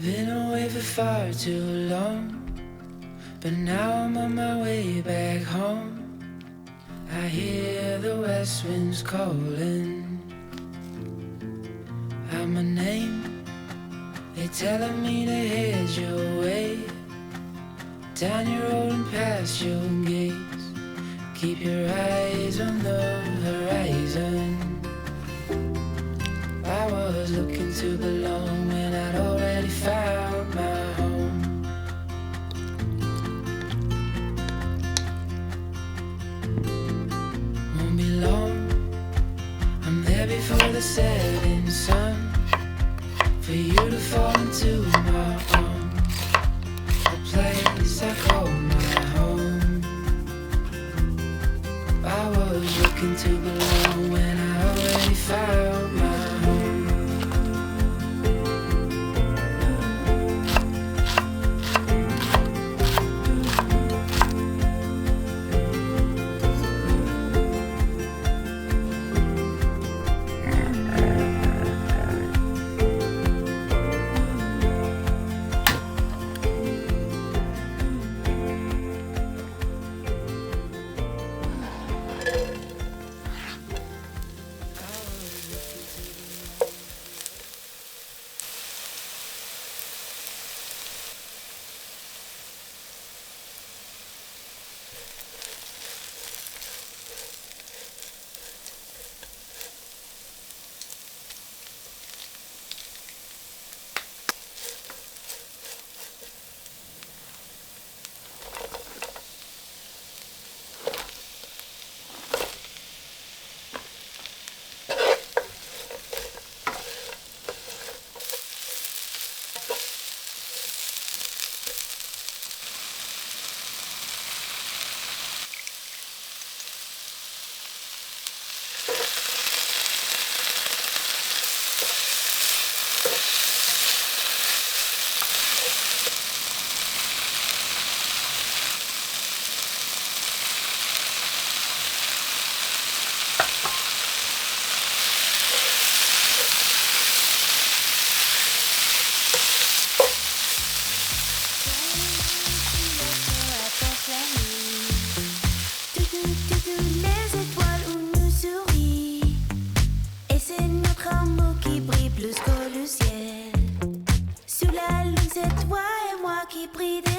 been away for far too long, but now I'm on my way back home. I hear the west winds calling out my name. They're telling me to head your way, down your road and past your gates. Keep your eyes on the horizon. I was looking to belong when I'd already found my home. Won't be long, I'm there before the setting sun, for you to fall into my arms, a place I call my home. I was looking to belong when I already found my home. Qui brille